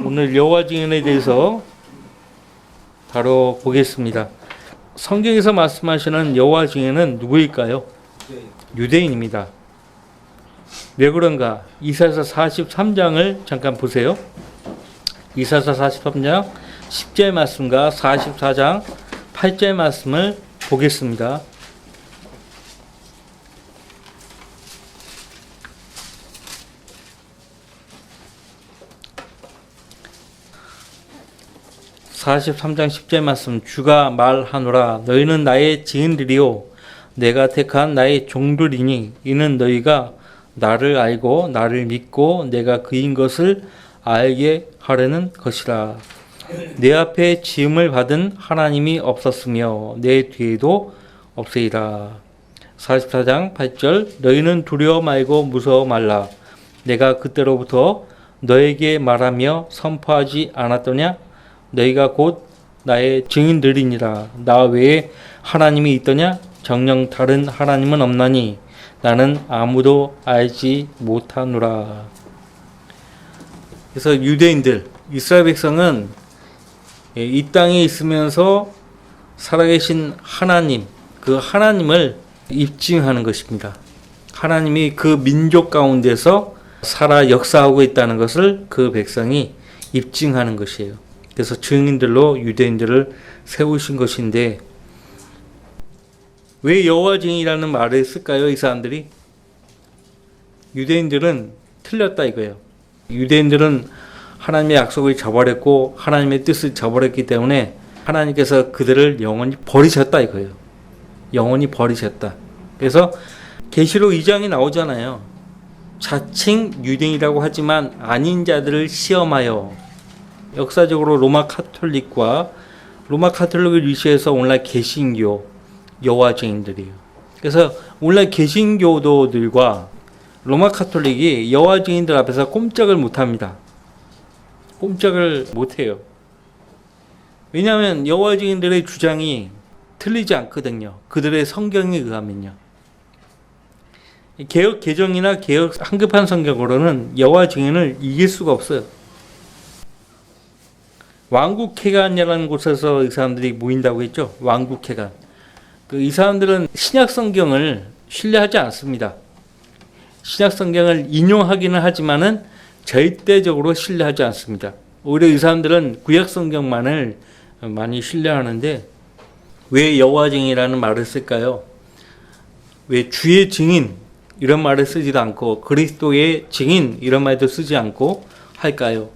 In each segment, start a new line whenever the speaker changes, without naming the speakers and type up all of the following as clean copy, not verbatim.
오늘 여호와 증인에 대해서 다뤄보겠습니다. 성경에서 말씀하시는 여호와 증인은 누구일까요? 유대인입니다. 왜 그런가? 이사야 43장을 잠깐 보세요. 이사야 43장 10절 말씀과 44장 8절 말씀을 보겠습니다. (43장 10절) 말씀. 주가 말하노라. 너희는 나의 증인들이요 내가 택한 나의 종들이니 이는 너희가 나를 알고 나를 믿고 내가 그인 것을 알게 하려는 것이라. 내 앞에 지음을 받은 하나님이 없었으며 내 뒤에도 없으리라. 44장 8절. 너희는 두려워 말고 무서워 말라. 내가 그때로부터 너에게 말하며 선포하지 않았더냐? 너희가 곧 나의 증인들이니라. 나 외에 하나님이 있더냐? 정녕 다른 하나님은 없나니 나는 아무도 알지 못하노라. 그래서 유대인들, 이스라엘 백성은 이 땅에 있으면서 살아계신 하나님, 그 하나님을 입증하는 것입니다. 하나님이 그 민족 가운데서 살아 역사하고 있다는 것을 그 백성이 입증하는 것이에요. 그래서 증인들로 유대인들을 세우신 것인데, 왜 여호와 증인이라는 말을 쓸까요? 이 사람들이? 유대인들은 틀렸다 이거예요. 유대인들은 하나님의 약속을 저버렸고 하나님의 뜻을 저버렸기 때문에 하나님께서 그들을 영원히 버리셨다 이거예요. 영원히 버리셨다. 그래서 계시록 2장에 나오잖아요. 자칭 유대인이라고 하지만 아닌 자들을 시험하여. 역사적으로 로마 카톨릭과 로마 카톨릭을 위시해서 오늘날 개신교 여호와 증인들이에요. 그래서 오늘날 개신교도들과 로마 카톨릭이 여호와 증인들 앞에서 꼼짝을 못합니다. 꼼짝을 못해요. 왜냐하면 여호와 증인들의 주장이 틀리지 않거든요. 그들의 성경에 의하면요. 개역 개정이나 개역 한급한 성경으로는 여호와 증인을 이길 수가 없어요. 왕국회관이라는 곳에서 이 사람들이 모인다고 했죠. 왕국회관. 이 사람들은 신약 성경을 신뢰하지 않습니다. 신약 성경을 인용하기는 하지만은 절대적으로 신뢰하지 않습니다. 오히려 이 사람들은 구약 성경만을 많이 신뢰하는데, 왜 여호와 증인이라는 말을 쓸까요? 왜 주의 증인 이런 말을 쓰지도 않고 그리스도의 증인 이런 말도 쓰지 않고 할까요?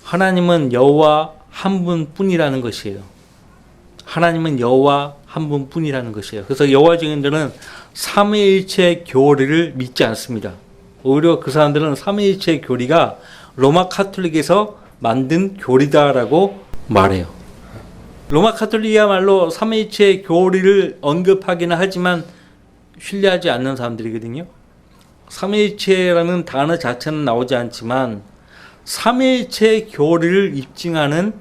하나님은 여호와 한 분뿐이라는 것이에요. 하나님은 여호와 한 분뿐이라는 것이에요. 그래서 여호와 증인들은 삼위일체 교리를 믿지 않습니다. 오히려 그 사람들은 삼위일체 교리가 로마 카톨릭에서 만든 교리다라고 말해요. 로마 카톨릭이야말로 삼위일체 교리를 언급하기는 하지만 신뢰하지 않는 사람들이거든요. 삼위일체라는 단어 자체는 나오지 않지만 삼위일체 교리를 입증하는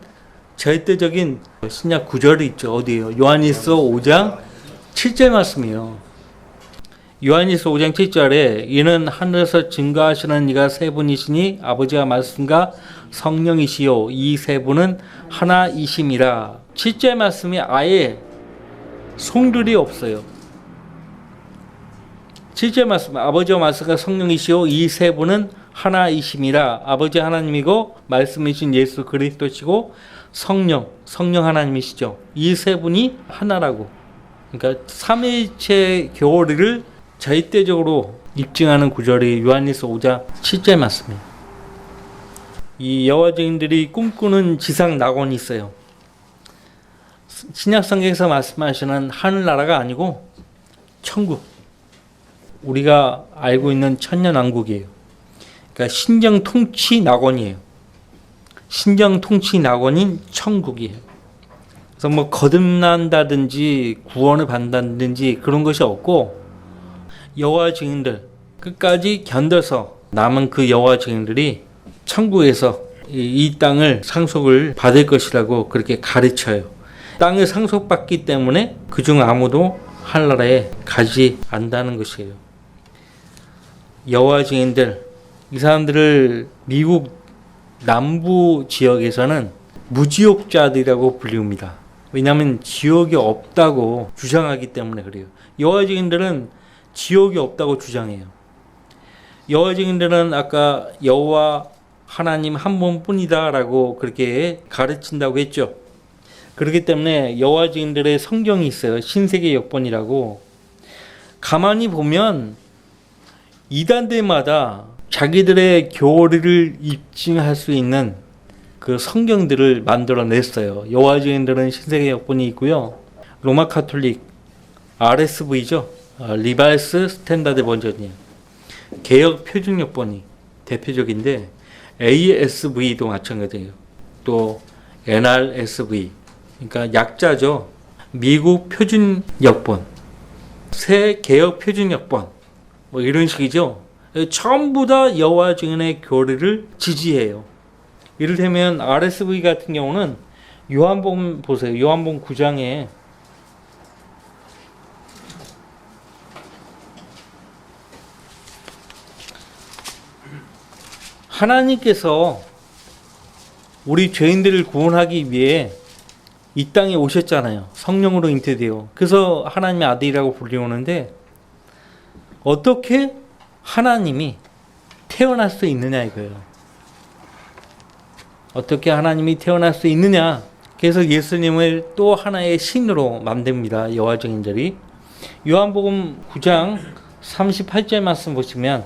절대적인 신약 구절이 있죠. 어디예요? 요한일서 5장 7절 말씀이에요. 요한일서 5장 7절에 이는 하늘에서 증거하시는 이가 세 분이시니 아버지와 말씀과 성령이시요 이 세 분은 하나이심이라. 7절 말씀이 아예 송들이 없어요. 7절 말씀, 아버지와 말씀과 성령이시요 이 세 분은 하나이심이라. 아버지 하나님이고 말씀이신 예수 그리스도시고 성령 하나님이시죠. 이 세 분이 하나라고. 그러니까 삼위일체 교리를 절대적으로 입증하는 구절이 요한일서 5장 7절 말씀이에요. 이 여호와 증인들이 꿈꾸는 지상 낙원이 있어요. 신약 성경에서 말씀하시는 하늘나라가 아니고 천국. 우리가 알고 있는 천년왕국이에요. 그러니까 신정 통치 낙원이에요. 신정 통치 낙원인 천국이에요. 그래서 뭐 거듭난다든지 구원을 받는다든지 그런 것이 없고, 여호와 증인들 끝까지 견뎌서 남은 그 여호와 증인들이 천국에서 이 땅을 상속을 받을 것이라고 그렇게 가르쳐요. 땅을 상속받기 때문에 그중 아무도 하늘나라에 가지 않는다는 것이에요. 여호와 증인들, 이 사람들을 미국 남부 지역에서는 무지옥자들이라고 불립니다. 왜냐하면 지옥이 없다고 주장하기 때문에 그래요. 여호와 증인들은 지옥이 없다고 주장해요. 여호와 증인들은 아까 여호와 하나님 한 분뿐이다라고 그렇게 가르친다고 했죠. 그렇기 때문에 여호와 증인들의 성경이 있어요. 신세계 역본이라고. 가만히 보면 이단들마다 자기들의 교리를 입증할 수 있는 그 성경들을 만들어냈어요. 여호와 증인들은 신세계 역본이 있고요. 로마 카톨릭 RSV죠. 리바이스 스탠다드 버전이에요. 개역 표준 역본이 대표적인데 ASV도 마찬가지예요. 또 NRSV, 그러니까 약자죠. 미국 표준 역본, 새 개역 표준 역본, 뭐 이런 식이죠. 전부 다 여호와 증인의 교리를 지지해요. 이를테면 RSV 같은 경우는 요한복음 보세요. 요한복음 9장에 하나님께서 우리 죄인들을 구원하기 위해 이 땅에 오셨잖아요. 성령으로 잉태되어. 그래서 하나님의 아들이라고 불리우는데 어떻게 하나님이 태어날 수 있느냐 이거예요. 어떻게 하나님이 태어날 수 있느냐. 그래서 예수님을 또 하나의 신으로 만듭니다. 여호와 증인들이. 요한복음 9장 38절 말씀 보시면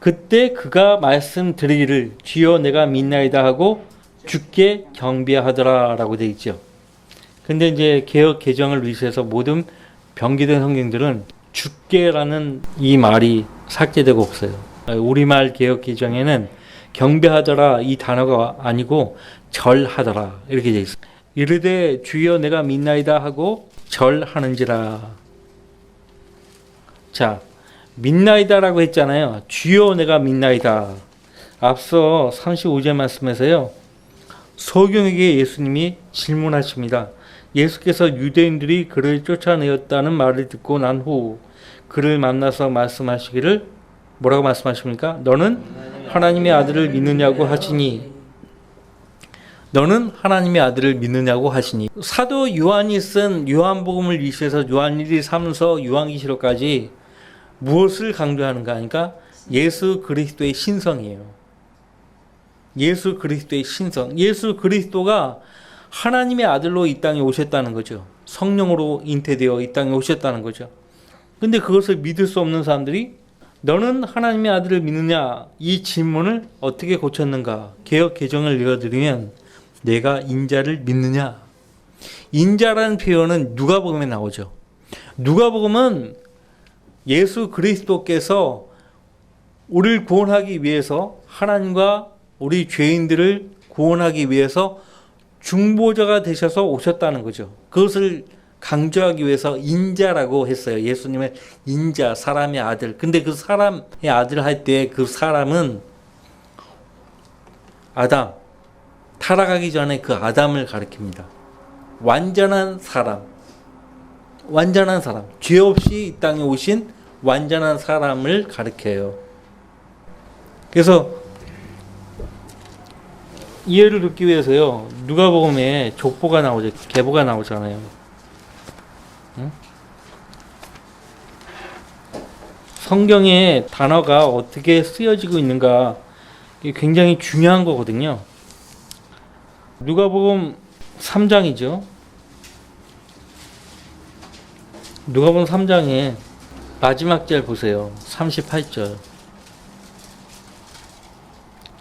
그때 그가 말씀드리기를 주여 내가 믿나이다 하고 주께 경배하더라 라고 되어 있죠. 근데 이제 개역 개정을 위해서 모든 변기된 성경들은 주께라는 이 말이 삭제되고 없어요. 우리말 개역 개정에는 경배하더라 이 단어가 아니고 절하더라 이렇게 되어 있어요. 이르되 주여 내가 믿나이다 하고 절하는지라. 자, 믿나이다라고 했잖아요. 주여 내가 믿나이다. 앞서 35절 말씀에서요. 소경에게 예수님이 질문하십니다. 예수께서 유대인들이 그를 쫓아내었다는 말을 듣고 난 후 그를 만나서 말씀하시기를 뭐라고 말씀하십니까? 너는 하나님의 아들을 믿느냐고 하시니 너는 하나님의 아들을 믿느냐고 하시니 사도 요한이 쓴 요한복음을 위시해서 요한 1, 2, 3서 요한계시록까지 무엇을 강조하는가 하니까 예수 그리스도의 신성이에요. 예수 그리스도의 신성. 예수 그리스도가 하나님의 아들로 이 땅에 오셨다는 거죠. 성령으로 잉태되어 이 땅에 오셨다는 거죠. 근데 그것을 믿을 수 없는 사람들이 너는 하나님의 아들을 믿느냐? 이 질문을 어떻게 고쳤는가? 개역 개정을 읽어드리면 내가 인자를 믿느냐? 인자라는 표현은 누가복음에 나오죠. 누가복음은 예수 그리스도께서 우리를 구원하기 위해서 하나님과 우리 죄인들을 구원하기 위해서 중보자가 되셔서 오셨다는 거죠. 그것을 강조하기 위해서 인자라고 했어요. 예수님의 인자, 사람의 아들. 근데 그 사람의 아들 할 때 그 사람은 아담, 타락하기 전에 그 아담을 가리킵니다. 완전한 사람. 완전한 사람, 죄 없이 이 땅에 오신 완전한 사람을 가리켜요. 그래서 이해를 돕기 위해서요. 누가복음에 족보가 나오죠. 계보가 나오잖아요. 응? 성경의 단어가 어떻게 쓰여지고 있는가 이게 굉장히 중요한 거거든요. 누가복음 3장이죠. 누가복음 3장에 마지막 절 보세요. 38절.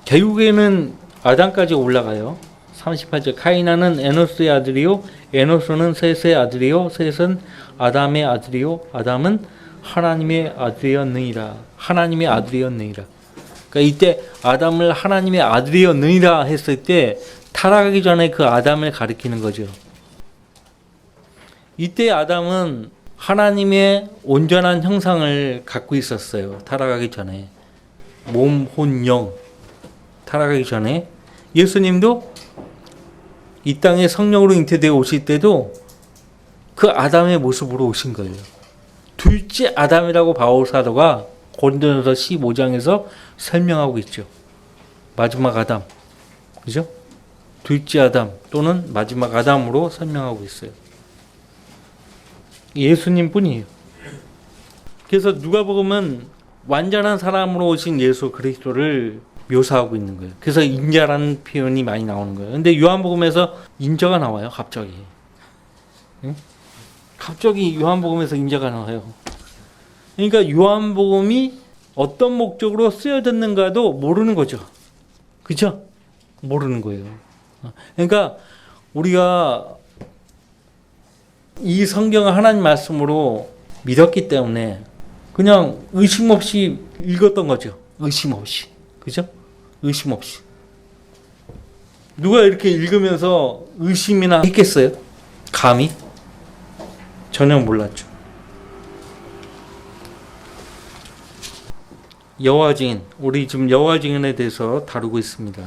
결국에는 아담까지 올라가요. 38절. 카이나는 에노스의 아들이요 에노스는 셋의 아들이요 셋은 아담의 아들이요 아담은 하나님의 아들이었느니라. 하나님의 아들이었느니라. 그러니까 이때 아담을 하나님의 아들이었느니라 했을 때 타락하기 전에 그 아담을 가리키는 거죠. 이때 아담은 하나님의 온전한 형상을 갖고 있었어요. 타락하기 전에. 몸, 혼, 영. 타락하기 전에. 예수님도 이 땅에 성령으로 잉태되어 오실 때도 그 아담의 모습으로 오신 거예요. 둘째 아담이라고 바울 사도가 고린도전서 15장에서 설명하고 있죠. 마지막 아담, 그죠? 둘째 아담 또는 마지막 아담으로 설명하고 있어요. 예수님 뿐이에요. 그래서 누가복음은 완전한 사람으로 오신 예수 그리스도를 묘사하고 있는 거예요. 그래서 인자라는 표현이 많이 나오는 거예요. 근데 요한복음에서 인자가 나와요, 갑자기. 응? 갑자기 요한복음에서 인자가 나와요. 그러니까 요한복음이 어떤 목적으로 쓰여졌는가도 모르는 거죠. 그죠? 모르는 거예요. 그러니까 우리가 이 성경을 하나님 말씀으로 믿었기 때문에 그냥 의심 없이 읽었던 거죠. 의심 없이. 그죠? 의심 없이. 누가 이렇게 읽으면서 의심이나 했겠어요? 감히? 전혀 몰랐죠. 여호와 증인, 우리 지금 여호와 증인에 대해서 다루고 있습니다.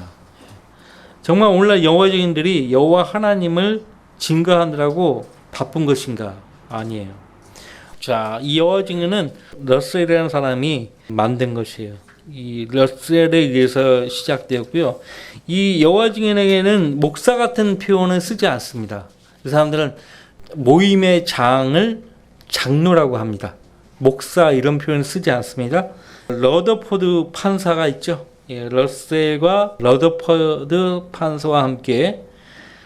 정말 오늘날 여호와 증인들이 여호와 하나님을 증거하느라고 바쁜 것인가? 아니에요. 자, 이 여호와 증인은 러셀이라는 사람이 만든 것이에요. 이 러셀에 의해서 시작되었고요. 이 여호와 증인에게는 목사 같은 표현을 쓰지 않습니다. 그 사람들은 모임의 장을 장로라고 합니다. 목사 이런 표현을 쓰지 않습니다. 러더포드 판사가 있죠. 예, 러셀과 러더포드 판사와 함께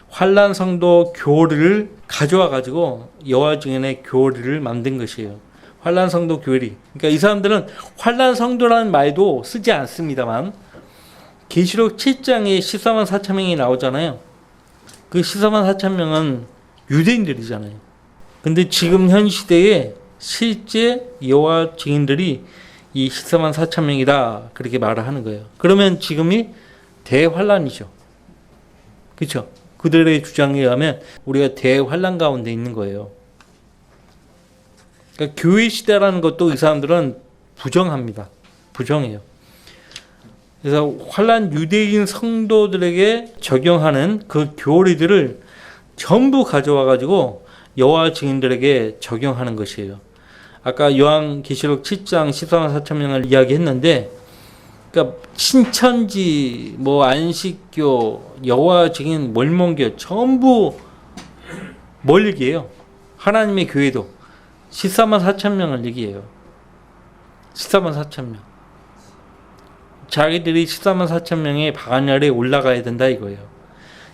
환란 성도 교리를 가져와 가지고 여호와 증인의 교리를 만든 것이에요. 환란 성도 교리. 그러니까 이 사람들은 환란 성도라는 말도 쓰지 않습니다만 계시록 7장에 14만 4천 명이 나오잖아요. 그 14만 4천 명은 유대인들이잖아요. 근데 지금 현 시대에 실제 여호와 증인들이 이 14만 4천 명이다 그렇게 말을 하는 거예요. 그러면 지금이 대환란이죠. 그렇죠? 그들의 주장에 의하면 우리가 대환란 가운데 있는 거예요. 그러니까 교회 시대라는 것도 이 사람들은 부정합니다. 부정해요. 그래서 환란 유대인 성도들에게 적용하는 그 교리들을 전부 가져와 가지고 여호와 증인들에게 적용하는 것이에요. 아까 요한계시록 7장 14만 4천 명을 이야기했는데, 그러니까 신천지, 뭐 안식교, 여호와 증인, mormon교 전부 뭘 얘기해요? 하나님의 교회도 14만 4천 명을 얘기해요. 14만 4천 명. 자기들이 14만 4천 명의 반열에 올라가야 된다 이거예요.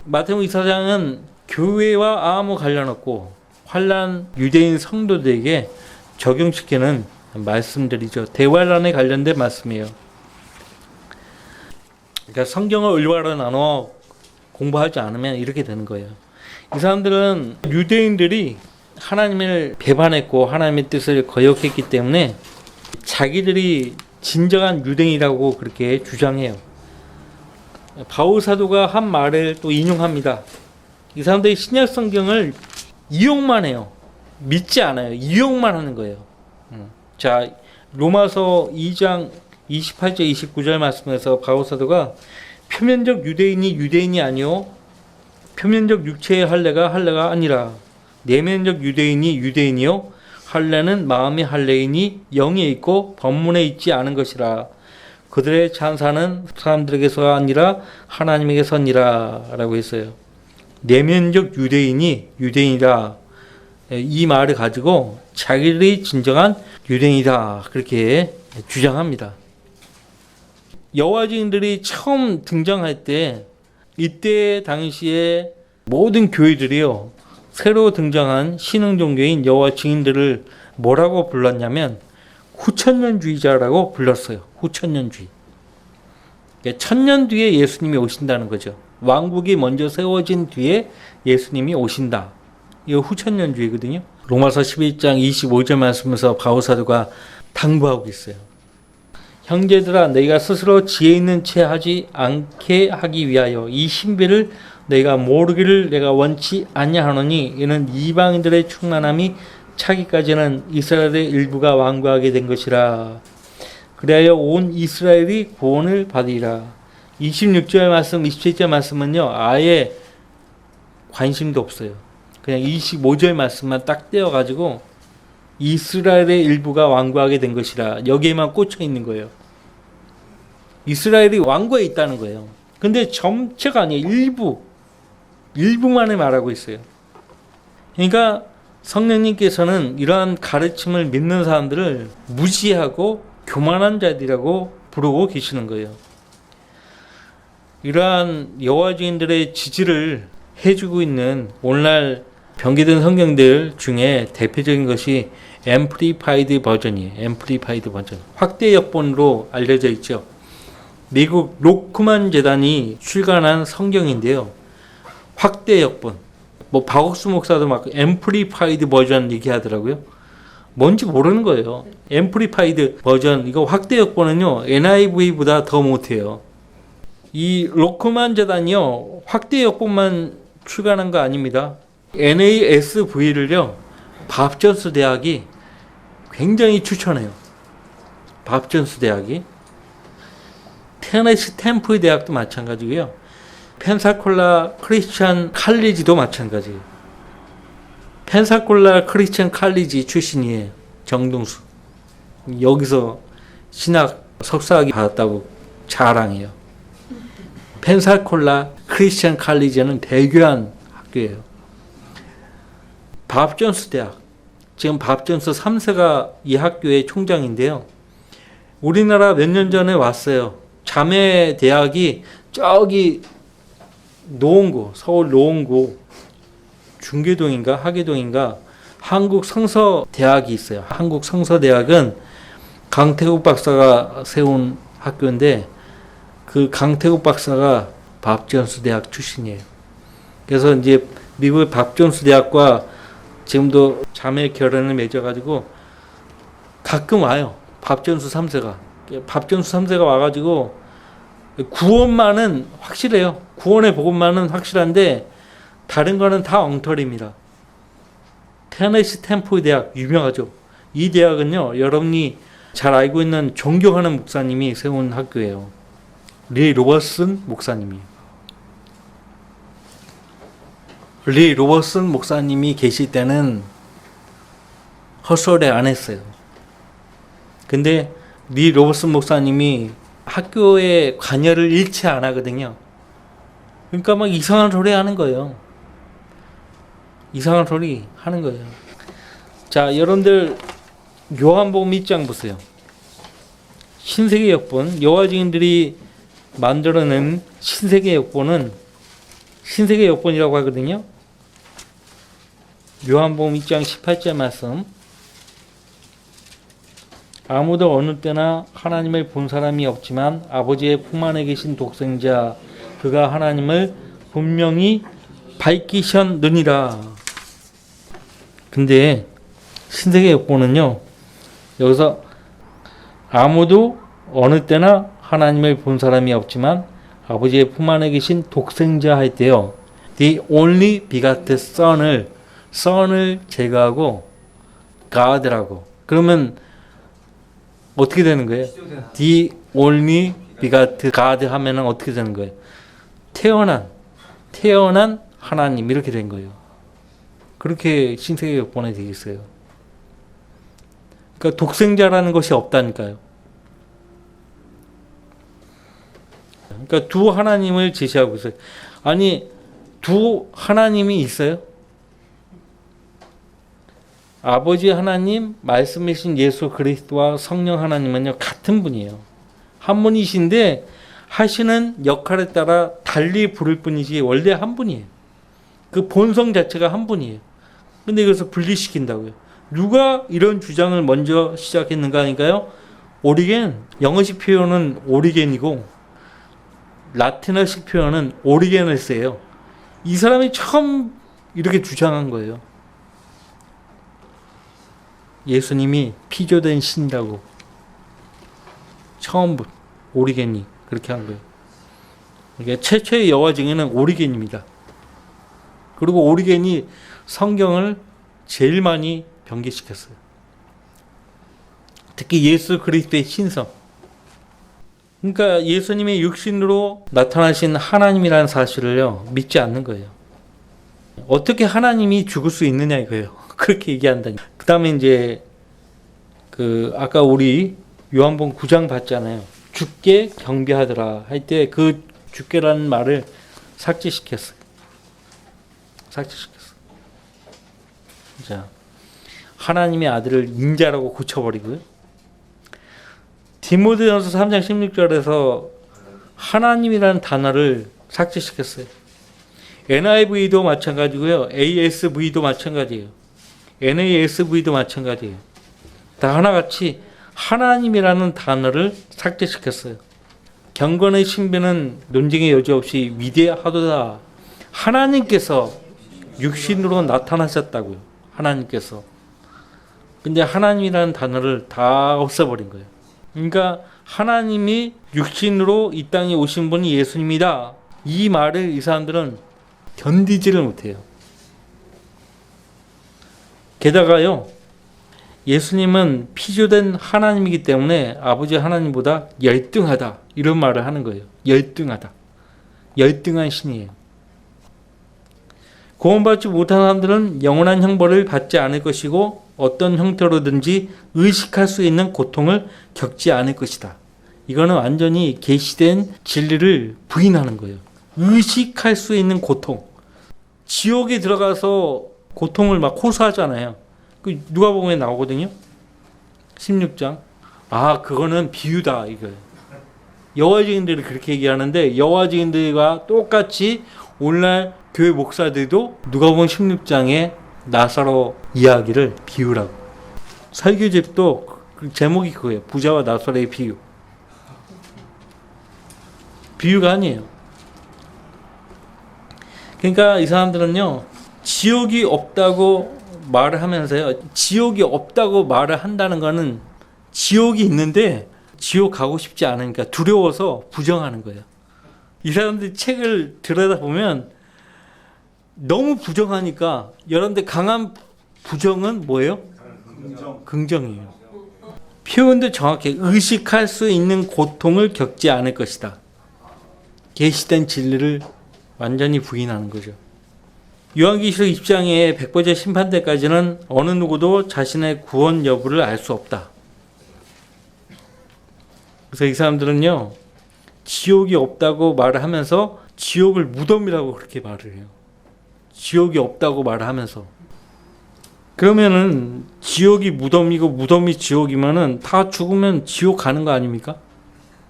마태복음 24장은 교회와 아무 관련 없고 환란 유대인 성도들에게 적용시키는 말씀들이죠. 대환란에 관련된 말씀이에요. 그러니까 성경을 올바로 나눠 공부하지 않으면 이렇게 되는 거예요. 이 사람들은 유대인들이 하나님을 배반했고 하나님의 뜻을 거역했기 때문에 자기들이 진정한 유대인이라고 그렇게 주장해요. 바울 사도가 한 말을 또 인용합니다. 이 사람들이 신약 성경을 이용만 해요. 믿지 않아요. 이용만 하는 거예요. 자, 로마서 2장 28절 29절 말씀에서 바울 사도가 표면적 유대인이 유대인이 아니요 표면적 육체의 할례가 아니라 내면적 유대인이 유대인이요 할례는 마음의 할례이니 영에 있고 법문에 있지 않은 것이라. 그들의 찬사는 사람들에게서가 아니라 하나님에게서니라 라고 했어요. 내면적 유대인이 유대인이다. 이 말을 가지고 자기들이 진정한 유대인이다 그렇게 주장합니다. 여호와 증인들이 처음 등장할 때 이때 당시에 모든 교회들이요 새로 등장한 신흥 종교인 여호와 증인들을 뭐라고 불렀냐면 후천년주의자라고 불렀어요. 후천년주의. 그러니까 천년 뒤에 예수님이 오신다는 거죠. 왕국이 먼저 세워진 뒤에 예수님이 오신다. 이거 후천년주의거든요. 로마서 11장 25절 말씀에서 바울 사도가 당부하고 있어요. 형제들아 너희가 스스로 지혜 있는 채 하지 않게 하기 위하여 이 신비를 너희가 모르기를 내가 원치 아니하노니 이는 이방인들의 충만함이 차기까지는 이스라엘의 일부가 완고하게 된 것이라. 그리하여 온 이스라엘이 구원을 받으리라. 26절 말씀 27절 말씀은요 아예 관심도 없어요. 그냥 25절 말씀만 딱 떼어가지고 이스라엘의 일부가 완고하게 된 것이라. 여기에만 꽂혀 있는 거예요. 이스라엘이 완고해 있다는 거예요. 근데 전체가 아니에요. 일부만을 말하고 있어요. 그러니까 성령님께서는 이러한 가르침을 믿는 사람들을 무시하고 교만한 자들이라고 부르고 계시는 거예요. 이러한 여호와 증인들의 지지를 해주고 있는 오늘날 변기된 성경들 중에 대표적인 것이 앰플리파이드 버전이에요. 앰플리파이드 버전. 확대 역본으로 알려져 있죠. 미국 로크만 재단이 출간한 성경인데요. 확대 역본. 박옥수 목사도 막 앰플리파이드 버전 얘기하더라고요. 뭔지 모르는 거예요. 앰플리파이드 버전, 이거 확대 역본은요, NIV보다 더 못해요. 이 로크만 재단이요, 확대 역본만 출간한 거 아닙니다. NASV를요, 밥존스 대학이 굉장히 추천해요. 밥존스 대학이. 테네시 템플 대학도 마찬가지고요. 펜사콜라 크리스천 칼리지도 마찬가지예요. 펜사콜라 크리스천 칼리지 출신이에요. 정동수. 여기서 신학 석사학위 받았다고 자랑해요. 펜사콜라 크리스천 칼리지는 대교한 학교예요. 밥 존스 대학. 지금 밥 존스 3세가 이 학교의 총장인데요. 우리나라 몇 년 전에 왔어요. 자매 대학이 저기 노원구, 서울 노원구 중계동인가 하계동인가 한국 성서대학이 있어요. 한국 성서대학은 강태국 박사가 세운 학교인데 그 강태국 박사가 밥존스 대학 출신이에요. 그래서 이제 미국의 밥존스 대학과 지금도 자매 결연을 맺어가지고 가끔 와요. 밥존스 3세가. 밥존스 3세가 와가지고 구원만은 확실해요. 구원의 복음만은 확실한데 다른 거는 다 엉터리입니다. 테네시 템플 대학 유명하죠. 이 대학은요, 여러분이 잘 알고 있는 존경하는 목사님이 세운 학교예요. 리 로버슨 목사님이. 리 로버슨 목사님이 계실 때는 헛소리 안 했어요. 근데 리 로버슨 목사님이 학교에 관여를 일체 안 하거든요. 그러니까 막 이상한 소리 하는 거예요. 이상한 소리 하는 거예요. 자, 여러분들 요한복음 1장 보세요. 신세계 역본, 여호와 증인들이 만들어낸 신세계 역본은 신세계 역본이라고 하거든요. 요한복음 2장 18절 말씀. 아무도 어느 때나 하나님을 본 사람이 없지만 아버지의 품 안에 계신 독생자 그가 하나님을 분명히 밝히셨느니라. 근데 신세계 역본은요, 여기서 아무도 어느 때나 하나님을 본 사람이 없지만 아버지의 품 안에 계신 독생자 할 때요, the only begotten son을 제거하고 God라고. 그러면 어떻게 되는 거예요? The only begotten God 하면은 어떻게 되는 거예요? 태어난 하나님 이렇게 된 거예요. 그렇게 신세계 역본에 되어 있어요. 그러니까 독생자라는 것이 없다니까요. 그러니까 두 하나님을 제시하고 있어요. 아니, 두 하나님이 있어요? 아버지 하나님, 말씀이신 예수 그리스도와 성령 하나님은요, 같은 분이에요. 한 분이신데 하시는 역할에 따라 달리 부를 뿐이지 원래 한 분이에요. 그 본성 자체가 한 분이에요. 근데 이것을 분리시킨다고요. 누가 이런 주장을 먼저 시작했는가 하니까요, 오리겐, 영어식 표현은 오리겐이고 라틴어식 표현은 오리게네스예요. 이 사람이 처음 이렇게 주장한 거예요. 예수님이 피조된 신이라고 처음 오리겐이 그렇게 한 거예요. 이게 최초의 여호와 증인은 오리겐입니다. 그리고 오리겐이 성경을 제일 많이 변개시켰어요. 특히 예수 그리스도의 신성. 그러니까 예수님의 육신으로 나타나신 하나님이라는 사실을요, 믿지 않는 거예요. 어떻게 하나님이 죽을 수 있느냐 이거예요. 그렇게 얘기한다니. 그 다음에 이제 아까 우리 요한복음 9장 봤잖아요. 죽게 경배하더라 할 때 그 죽게라는 말을 삭제시켰어요. 자, 하나님의 아들을 인자라고 고쳐버리고요. 디모데전서 3장 16절에서 하나님이라는 단어를 삭제시켰어요. NIV도 마찬가지고요. ASV도 마찬가지예요. NASV도 마찬가지예요. 다 하나같이 하나님이라는 단어를 삭제시켰어요. 경건의 신비는 논쟁의 여지 없이 위대하도다. 하나님께서 육신으로 나타나셨다고요. 하나님께서. 근데 하나님이라는 단어를 다 없애버린 거예요. 그러니까 하나님이 육신으로 이 땅에 오신 분이 예수님이다. 이 말을 이 사람들은 견디지를 못해요. 게다가요, 예수님은 피조된 하나님이기 때문에 아버지 하나님보다 열등하다. 이런 말을 하는 거예요. 열등하다. 열등한 신이에요. 구원받지 못한 사람들은 영원한 형벌을 받지 않을 것이고 어떤 형태로든지 의식할 수 있는 고통을 겪지 않을 것이다. 이거는 완전히 계시된 진리를 부인하는 거예요. 의식할 수 있는 고통. 지옥에 들어가서 고통을 막 호소하잖아요. 그 누가복음에 나오거든요. 16장. 아, 그거는 비유다 이거예요. 여호와 증인들이 그렇게 얘기하는데 여호와 증인들과 똑같이 오늘날 교회 목사들도 누가복음 16장에 나사로 이야기를 비유라고. 설교집도 제목이 그거예요. 부자와 나사로의 비유. 비유가 아니에요. 그러니까 이 사람들은요, 지옥이 없다고 말을 하면서요, 지옥이 없다고 말을 한다는 거는 지옥이 있는데 지옥 가고 싶지 않으니까 두려워서 부정하는 거예요. 이 사람들이 책을 들여다보면 너무 부정하니까, 여러분들 강한 부정은 뭐예요? 긍정이에요. 표현도 정확히 의식할 수 있는 고통을 겪지 않을 것이다. 계시된 진리를 완전히 부인하는 거죠. 요한계시록 20장의 백보자 심판 때까지는 어느 누구도 자신의 구원 여부를 알 수 없다. 그래서 이 사람들은요, 지옥이 없다고 말을 하면서 지옥을 무덤이라고 그렇게 말을 해요. 지옥이 없다고 말을 하면서. 그러면은 지옥이 무덤이고 무덤이 지옥이면은 다 죽으면 지옥 가는 거 아닙니까?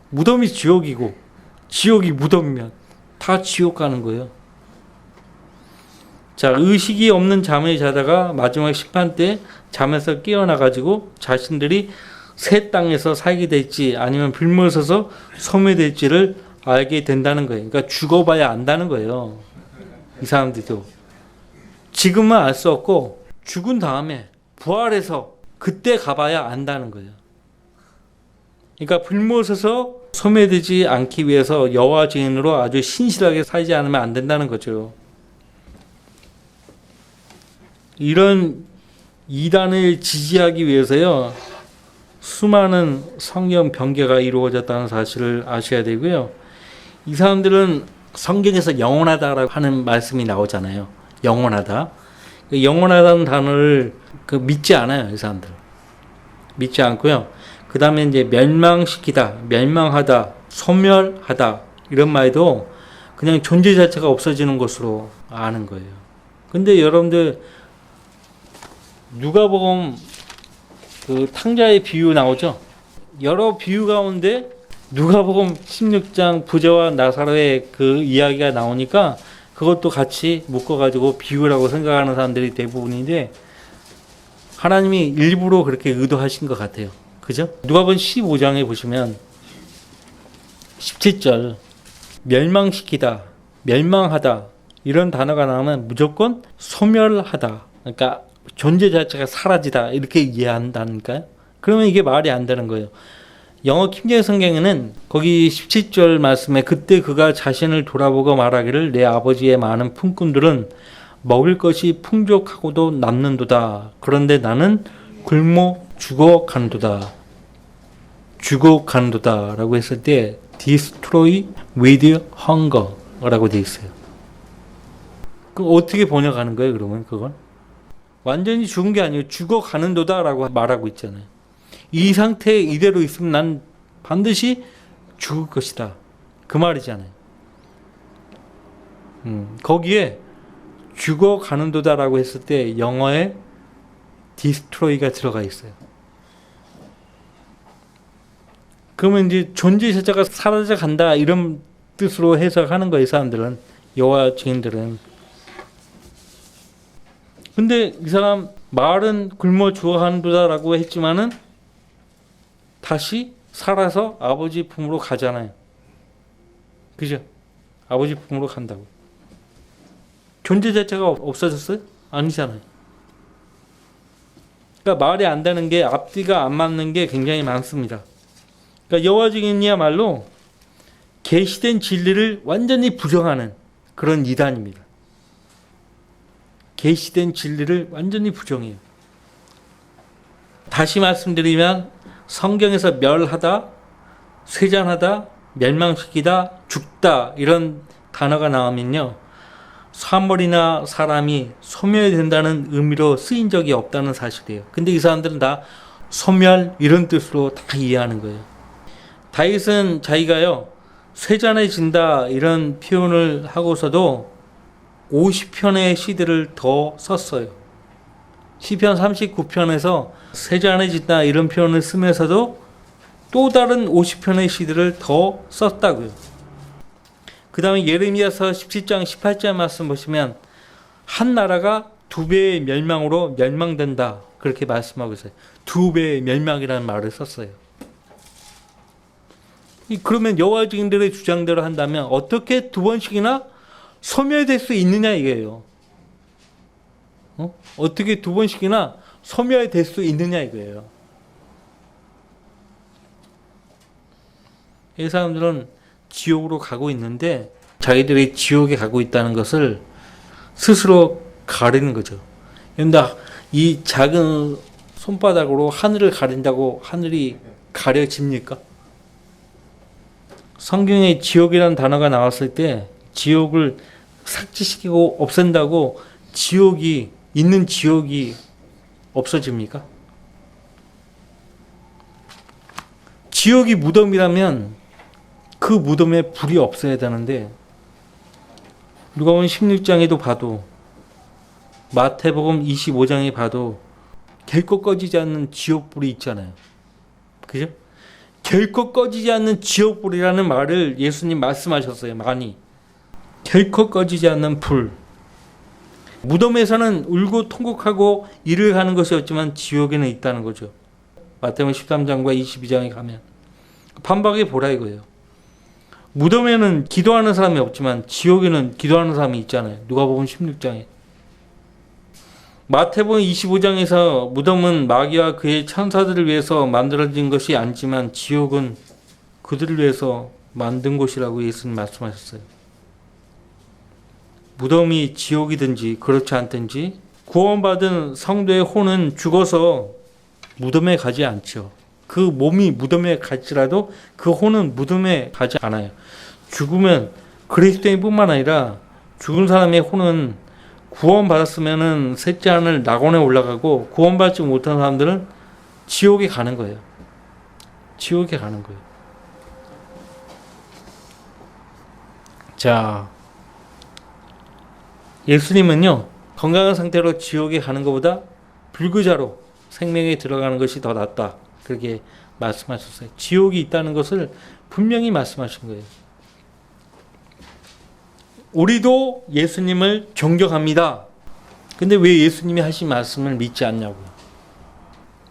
무덤이 지옥이고 지옥이 무덤이면 다 지옥 가는 거예요. 자, 의식이 없는 잠을 자다가 마지막 심판 때 잠에서 깨어나가지고 자신들이 새 땅에서 살게 될지 아니면 불못에서 소멸될지를 알게 된다는 거예요. 그러니까 죽어봐야 안다는 거예요. 이 사람들도. 지금은 알 수 없고 죽은 다음에 부활해서 그때 가봐야 안다는 거예요. 그러니까 불못에서 소멸되지 않기 위해서 여호와 증인으로 아주 신실하게 살지 않으면 안 된다는 거죠. 이런 이단을 지지하기 위해서요, 수많은 성경 변개가 이루어졌다는 사실을 아셔야 되고요. 이 사람들은 성경에서 영원하다라고 하는 말씀이 나오잖아요. 영원하다. 영원하다는 단어를 믿지 않아요, 이 사람들. 믿지 않고요. 그 다음에 이제 멸망시키다, 멸망하다, 소멸하다 이런 말도 그냥 존재 자체가 없어지는 것으로 아는 거예요. 근데 여러분들 누가복음 그 탕자의 비유 나오죠? 여러 비유 가운데 누가복음 16장 부자와 나사로의 그 이야기가 나오니까 그것도 같이 묶어가지고 비유라고 생각하는 사람들이 대부분인데 하나님이 일부러 그렇게 의도하신 것 같아요. 그죠? 누가복음 15장에 보시면 17절 멸망시키다, 멸망하다 이런 단어가 나오면 무조건 소멸하다. 그러니까 존재 자체가 사라지다 이렇게 이해한다니까요. 그러면 이게 말이 안 되는 거예요. 영어 킹제임 성경에는 거기 17절 말씀에 그때 그가 자신을 돌아보고 말하기를 내 아버지의 많은 품꾼들은 먹을 것이 풍족하고도 남는도다. 그런데 나는 굶어 죽어간도다. 죽어간도다 라고 했을 때 destroy with hunger 라고 되어 있어요. 그 어떻게 번역하는 거예요, 그러면 그건? 완전히 죽은 게 아니에요. 죽어가는도다라고 말하고 있잖아요. 이 상태에 이대로 있으면 난 반드시 죽을 것이다. 그 말이잖아요. 거기에 죽어가는도다라고 했을 때 영어에 destroy가 들어가 있어요. 그러면 이제 존재 자체가 사라져 간다 이런 뜻으로 해석하는 거예요, 사람들은. 여호와 증인들은. 근데 이 사람 말은 굶어 죽어가는도다라고 했지만은 다시 살아서 아버지 품으로 가잖아요. 그죠? 아버지 품으로 간다고. 존재 자체가 없어졌어요? 아니잖아요. 그러니까 말이 안 되는 게, 앞뒤가 안 맞는 게 굉장히 많습니다. 그러니까 여호와 증인이야말로 계시된 진리를 완전히 부정하는 그런 이단입니다. 계시된 진리를 완전히 부정해요. 다시 말씀드리면 성경에서 멸하다, 쇠잔하다, 멸망시키다, 죽다 이런 단어가 나오면요, 사물이나 사람이 소멸된다는 의미로 쓰인 적이 없다는 사실이에요. 근데 이 사람들은 다 소멸 이런 뜻으로 다 이해하는 거예요. 다윗은 자기가요 쇠잔해진다 이런 표현을 하고서도 50편의 시들을 더 썼어요. 시편 39편에서 쇠잔해진다 이런 표현을 쓰면서도 또 다른 50편의 시들을 더 썼다고요. 그 다음에 예레미야서 17장 18절 말씀 보시면 한 나라가 두 배의 멸망으로 멸망된다 그렇게 말씀하고 있어요. 두 배의 멸망이라는 말을 썼어요. 그러면 여호와 증인들의 주장대로 한다면 어떻게 두 번씩이나 소멸될 수 있느냐 이거예요. 어떻게 두 번씩이나 소멸될 수 있느냐 이거예요. 이 사람들은 지옥으로 가고 있는데 자기들이 지옥에 가고 있다는 것을 스스로 가리는 거죠. 그런데 이 작은 손바닥으로 하늘을 가린다고 하늘이 가려집니까? 성경에 지옥이라는 단어가 나왔을 때 지옥을 삭제시키고 없앤다고 지옥이 있는 지옥이 없어집니까? 지옥이 무덤이라면 그 무덤에 불이 없어야 되는데 누가복음 16장에도 봐도 마태복음 25장에 봐도 결코 꺼지지 않는 지옥불이 있잖아요. 그죠? 결코 꺼지지 않는 지옥불이라는 말을 예수님 말씀하셨어요. 많이. 결코 꺼지지 않는 불. 무덤에서는 울고 통곡하고 일을 하는 것이 없지만 지옥에는 있다는 거죠. 마태복음 13장과 22장에 가면. 판박에 보라 이거예요. 무덤에는 기도하는 사람이 없지만 지옥에는 기도하는 사람이 있잖아요. 누가복음 16장에. 마태복음 25장에서 무덤은 마귀와 그의 천사들을 위해서 만들어진 것이 아니지만 지옥은 그들을 위해서 만든 곳이라고 예수님 말씀하셨어요. 무덤이 지옥이든지 그렇지 않든지 구원받은 성도의 혼은 죽어서 무덤에 가지 않죠. 그 몸이 무덤에 갈지라도 그 혼은 무덤에 가지 않아요. 죽으면 그리스도인뿐만 아니라 죽은 사람의 혼은 구원받았으면은 셋째 하늘 낙원에 올라가고 구원받지 못한 사람들은 지옥에 가는 거예요. 지옥에 가는 거예요. 자, 예수님은요 건강한 상태로 지옥에 가는 것보다 불구자로 생명에 들어가는 것이 더 낫다 그렇게 말씀하셨어요. 지옥이 있다는 것을 분명히 말씀하신 거예요. 우리도 예수님을 존경합니다. 근데 왜 예수님이 하신 말씀을 믿지 않냐고요.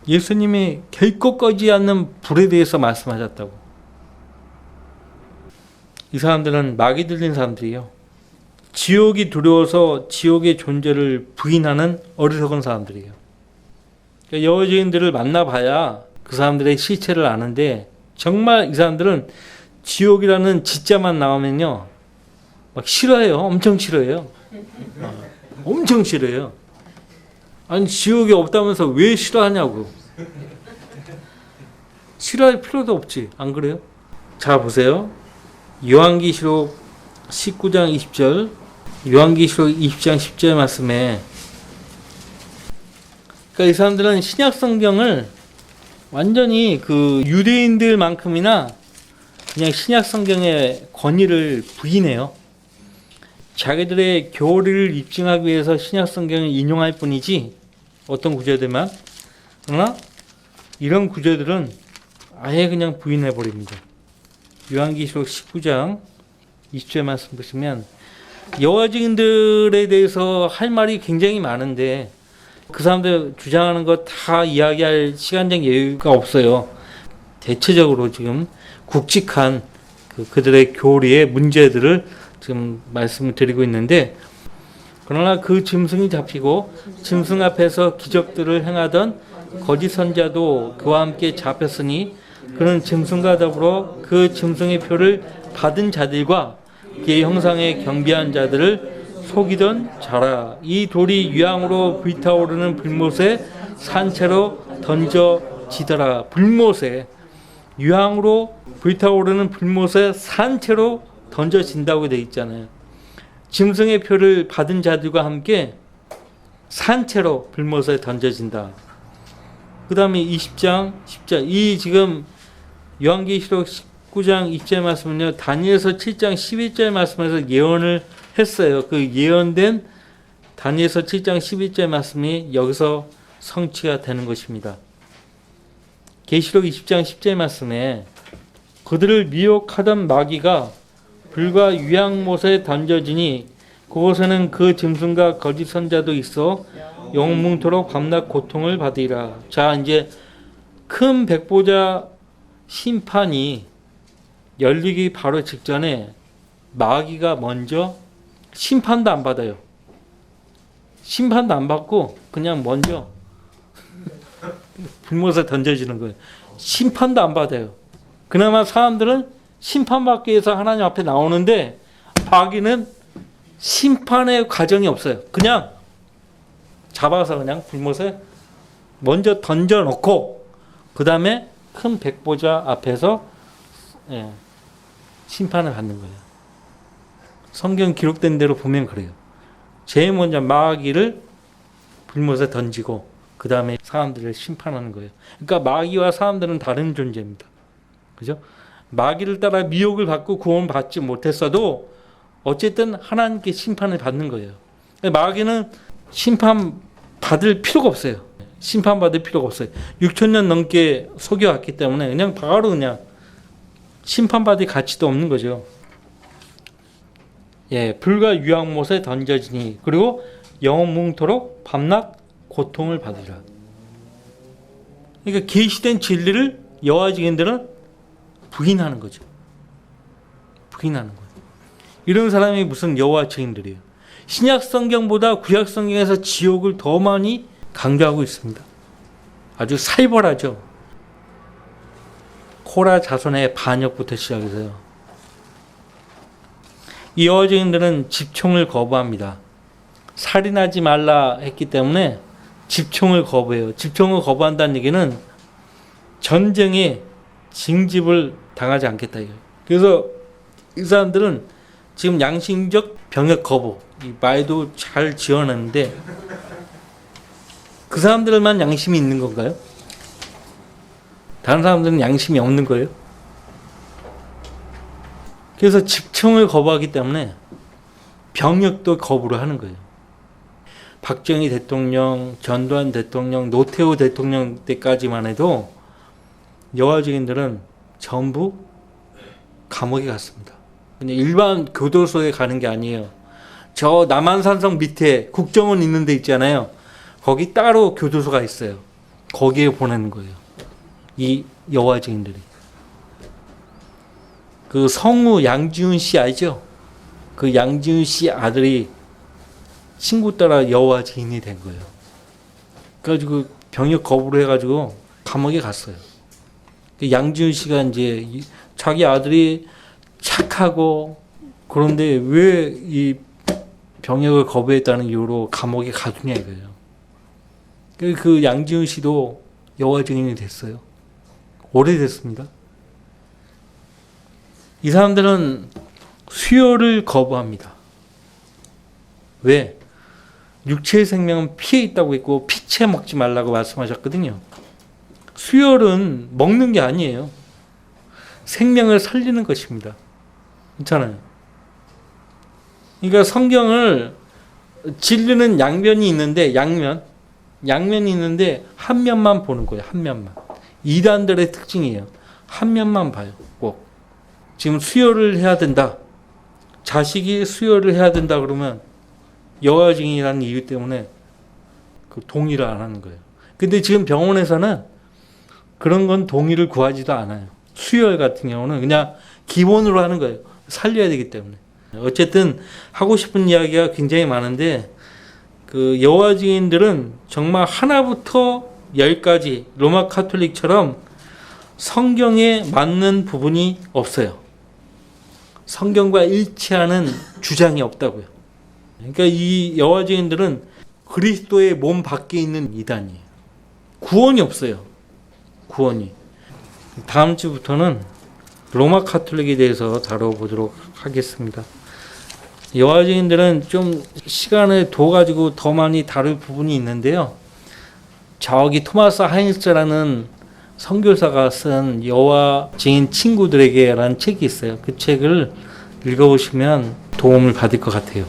예수님이 결코 꺼지지 않는 불에 대해서 말씀하셨다고. 이 사람들은 마귀 들린 사람들이에요. 지옥이 두려워서 지옥의 존재를 부인하는 어리석은 사람들이에요. 그러니까 여호와 증인들을 만나봐야 그 사람들의 실체를 아는데 정말 이 사람들은 지옥이라는 지자만 나오면요 막 싫어해요. 엄청 싫어해요. 엄청 싫어해요. 아니 지옥이 없다면서 왜 싫어하냐고. 싫어할 필요도 없지. 안 그래요? 자 보세요. 요한계시록 19장 20절 요한계시록 20장 10절 말씀에, 그러니까 이 사람들은 신약 성경을 완전히 그 유대인들만큼이나 그냥 신약 성경의 권위를 부인해요. 자기들의 교리를 입증하기 위해서 신약 성경을 인용할 뿐이지, 어떤 구절들만. 그러나 이런 구절들은 아예 그냥 부인해 버립니다. 요한계시록 19장 20절 말씀 보시면, 여호와 증인들에 대해서 할 말이 굉장히 많은데 그 사람들 주장하는 거 다 이야기할 시간적 여유가 없어요. 대체적으로 지금 굵직한 그들의 교리의 문제들을 지금 말씀을 드리고 있는데, 그러나 그 짐승이 잡히고 짐승 앞에서 기적들을 행하던 거짓 선자도 그와 함께 잡혔으니 그는 짐승과 더불어 그 짐승의 표를 받은 자들과 그의 형상에 경배한 자들을 속이던 자라. 이 돌이 유황으로 불타오르는 불못에 산채로 던져지더라. 불못에, 유황으로 불타오르는 불못에 산채로 던져진다고 되어 있잖아요. 짐승의 표를 받은 자들과 함께 산채로 불못에 던져진다. 그 다음에 20장 10절, 이 지금 요한계시록 19장 20절 말씀은요, 다니엘서 7장 11절 말씀에서 예언을 했어요. 그 예언된 다니엘서 7장 11절 말씀이 여기서 성취가 되는 것입니다. 계시록 20장 10절 말씀에 그들을 미혹하던 마귀가 불과 유황못에 던져지니 그곳에는 그 짐승과 거짓 선자도 있어 영문토록 밤낮 고통을 받으리라. 자, 이제 큰 백보자 심판이 열리기 바로 직전에 마귀가 먼저 심판도 안 받아요. 심판도 안 받고 그냥 먼저 불못에 던져지는 거예요. 심판도 안 받아요. 그나마 사람들은 심판받기 위해서 하나님 앞에 나오는데 마귀는 심판의 과정이 없어요. 그냥 잡아서 그냥 불못에 먼저 던져놓고 그 다음에 큰 백보자 앞에서 심판을 받는 거예요. 성경 기록된 대로 보면 그래요. 제일 먼저 마귀를 불못에 던지고 그 다음에 사람들을 심판하는 거예요. 그러니까 마귀와 사람들은 다른 존재입니다. 그죠? 마귀를 따라 미혹을 받고 구원 받지 못했어도 어쨌든 하나님께 심판을 받는 거예요. 마귀는 심판 받을 필요가 없어요. 심판 받을 필요가 없어요. 6,000년 넘게 속여왔기 때문에 그냥 바로 그냥 심판 받을 가치도 없는 거죠. 예, 불과 유황못에 던져지니 그리고 영원뭉토록 밤낮 고통을 받으리라. 그러니까 계시된 진리를 여호와 증인들은 부인하는 거죠. 부인하는 거예요. 이런 사람이 무슨 여호와 증인들이에요. 신약 성경보다 구약 성경에서 지옥을 더 많이 강조하고 있습니다. 아주 살벌하죠. 코라 자손의 반역부터 시작해서요. 이 여호와 증인들은 집총을 거부합니다. 살인하지 말라 했기 때문에 집총을 거부해요. 집총을 거부한다는 얘기는 전쟁에 징집을 당하지 않겠다 이거예요. 그래서 이 사람들은 지금 양심적 병역 거부, 이 말도 잘 지어냈는데 그 사람들만 양심이 있는 건가요? 다른 사람들은 양심이 없는 거예요? 그래서 집총을 거부하기 때문에 병역도 거부를 하는 거예요. 박정희 대통령, 전두환 대통령, 노태우 대통령 때까지만 해도 여호와 증인들은 전부 감옥에 갔습니다. 그냥 일반 교도소에 가는 게 아니에요. 저 남한산성 밑에 국정원 있는 데 있잖아요. 거기 따로 교도소가 있어요. 거기에 보내는 거예요. 이 여호와 증인들이. 그 성우 양지훈 씨 알죠? 그 양지훈 씨 아들이 친구 따라 여호와 증인이 된 거예요. 그래가지고 병역 거부를 해가지고 감옥에 갔어요. 양지훈 씨가 이제 자기 아들이 착하고 그런데 왜 이 병역을 거부했다는 이유로 감옥에 가두냐 이거예요. 그 양지훈 씨도 여호와 증인이 됐어요. 오래됐습니다. 이 사람들은 수요를 거부합니다. 왜? 육체의 생명은 피에 있다고 했고 피채 먹지 말라고 말씀하셨거든요. 수혈은 먹는 게 아니에요. 생명을 살리는 것입니다. 괜찮아요. 그러니까 성경을 진리는 양면이 있는데 양면이 있는데 한 면만 보는 거예요. 한 면만. 이단들의 특징이에요. 한 면만 봐요. 꼭. 지금 수혈을 해야 된다. 자식이 수혈을 해야 된다 그러면 여호와 증인이라는 이유 때문에 그 동의를 안 하는 거예요. 근데 지금 병원에서는 그런 건 동의를 구하지도 않아요. 수혈 같은 경우는 그냥 기본으로 하는 거예요. 살려야 되기 때문에. 어쨌든 하고 싶은 이야기가 굉장히 많은데 그 여호와 증인들은 정말 하나부터 열까지 로마 카톨릭처럼 성경에 맞는 부분이 없어요. 성경과 일치하는 주장이 없다고요. 그러니까 이 여호와 증인들은 그리스도의 몸 밖에 있는 이단이에요. 구원이 없어요. 구원이. 다음 주부터는 로마 카톨릭에 대해서 다뤄보도록 하겠습니다. 여호와 증인들은 좀 시간을 둬 가지고 더 많이 다룰 부분이 있는데요. 저기 토마스 하인스라는 선교사가 쓴 여호와 증인 친구들에게라는 책이 있어요. 그 책을 읽어보시면 도움을 받을 것 같아요.